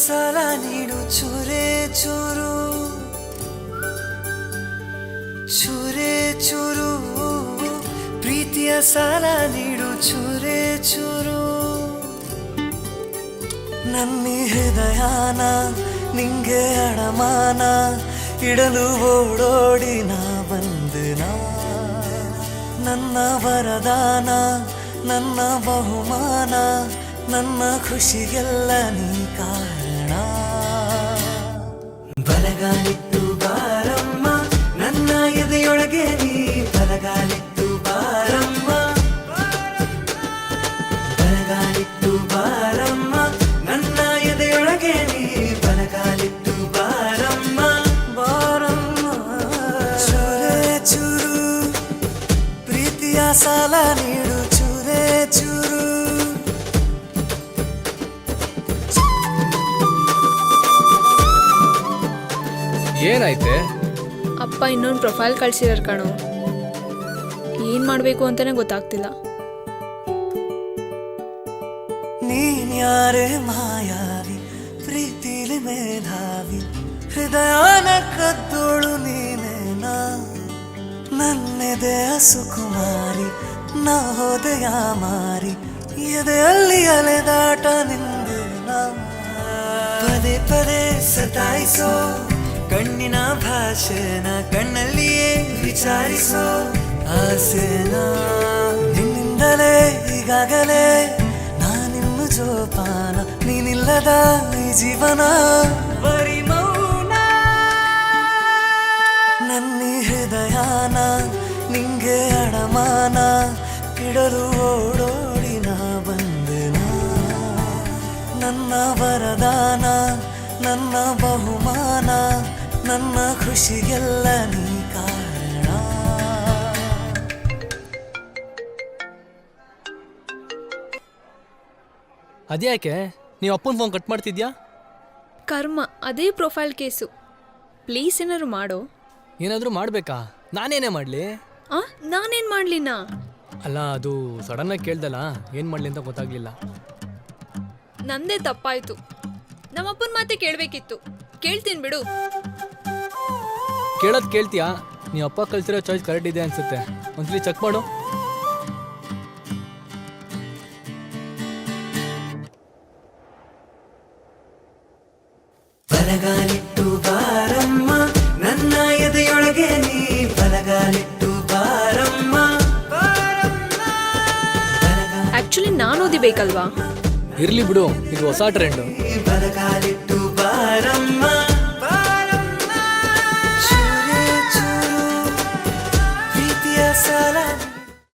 ಸಾಲ ನೀಡು ಚೂರೇ ಚೂರು ಚೂರೇ ಚೂರು ಪ್ರೀತಿಯ ಸಾಲ ನೀಡು ಚೂರೇ ಚೂರು ನನ್ನಿ ಹೃದಯನ ನಿಂಗೆ ಅಡಮಾನ ಇಡಲು ಓಡೋಡಿ ನಾ ಬಂದನ ನನ್ನ ವರದಾನ ನನ್ನ ಬಹುಮಾನ ನನ್ನ ಖುಷಿಗೆಲ್ಲ ನೀ ಕಾರಣ ಬಲಗಾಲಿತ್ತು ಬಾರಮ್ಮ ನನ್ನ ಎದೆಯೊಳಗೆ ನೀ ಬಲಗಾಲಿತ್ತು ಬಾರಮ್ಮ ಬಲಗಾಲಿತ್ತು ಬಾರಮ್ಮ ನನ್ನ ಎದೆಯೊಳಗೆ ನೀ ಬಲಗಾಲಿತ್ತು ಬಾರಮ್ಮ ಬಾರಮ್ಮ ಚೂರೇ ಚೂರು ಪ್ರೀತಿಯ ಸಾಲ ನೀಡು ಚೂರೇ ಚೂರು ಏನಾಯ್ತೆ? ಅಪ್ಪ ಇನ್ನೊಂದು ಪ್ರೊಫೈಲ್ ಕಳ್ಸಿದಾರೆ ಕಣೋ, ಏನು ಮಾಡಬೇಕು ಅಂತಲೇ ಗೊತ್ತಾಗ್ತಿಲ್ಲ. ನೀನ್ ಯಾರೇ ಮಾಯಾವಿ ಪ್ರೀತಿಲಿ ಮೇಧಾವಿ ಹೃದಯನ ಕದ್ದೋಳು ನೀನೇನಾ ನನ್ನೆದೆಯ ಸುಕುಮಾರಿ ನಾ ಹೋದೆಯ ಮಾರಿ ಎದೆಯಲ್ಲಿ ಅಲೆದಾಟ ನಿಂದೇನಾ ಪದೇ ಪದೇ ಸತಾಯಿಸೋ ಕಣ್ಣಿನ ಭಾಷೆನ ಕಣ್ಣಲ್ಲಿಯೇ ವಿಚಾರಿಸೋ ಆಸೆನ ನಿನ್ನಿಂದಲೇ ಈಗಾಗಲೇ ನಾನಿನ್ನು ಜೋಪಾನ ನೀನಿಲ್ಲದ ಈ ಜೀವನ ಬರೀ ಮೌನ ನನ್ನಿ ಹೃದಯನ ನಿಂಗೆ ಅಡಮಾನ ಇಡಲು ಓಡೋಡಿ ನಾ ಬಂದೆನ ನನ್ನ ವರದಾನ ನನ್ನ ಬಹುಮಾನ ನನ್ನ ಖುಷಿಗೆಲ್ಲ ನೀ ಕಾರಣ ಅದ್ಯಾಕೆ ನೀವು ಅಪ್ಪನ ಫೋನ್ ಕಟ್ ಮಾಡ್ತಿದ್ಯಾ? ಕರ್ಮ, ಅದೇ ಪ್ರೊಫೈಲ್ ಕೇಸು. ಪ್ಲೀಸ್ ಏನಾದ್ರು ಮಾಡು. ಏನಾದರೂ ಮಾಡಬೇಕಾ? ನಾನೇನೇ ಮಾಡಲಿ? ನಾನೇನು ಮಾಡಲಿನಾ? ಅಲ್ಲ, ಅದು ಸಡನ್ನಾಗಿ ಕೇಳ್ದಲ್ಲ, ಏನು ಮಾಡಲಿ ಅಂತ ಗೊತ್ತಾಗ್ಲಿಲ್ಲ. ನಂದೇ ತಪ್ಪಾಯ್ತು. ನಮ್ಮಪ್ಪನ ಮಾತೆ ಕೇಳಬೇಕಿತ್ತು. ಕೇಳ್ತೀನಿ ಬಿಡು. ಕೇಳೋದು ಕೇಳ್ತೀಯಾ? ನೀವು ಅಪ್ಪ ಕಳ್ಸಿರೋ ಚಾಯ್ಸ್ ಕರೆಕ್ಟ್ ಇದೆ ಅನ್ಸುತ್ತೆ, ಒಂದ್ಸಲಿ ಚೆಕ್ ಮಾಡು. ಬಲಗಾಲಿಟ್ಟು ಬಾರಮ್ಮ ನನ್ನ ಎದೆಯೊಳಗೆ ನೀ ಬಲಗಾಲಿಟ್ಟು ಬಾರಮ್ಮ ಆಕ್ಚುಲಿ ನಾನು ಓದಿಬೇಕಲ್ವಾ? ಇರ್ಲಿ ಬಿಡು, ಇದು ಹೊಸ ಟ್ರೆಂಡು. ಬಲಗಾಲಿ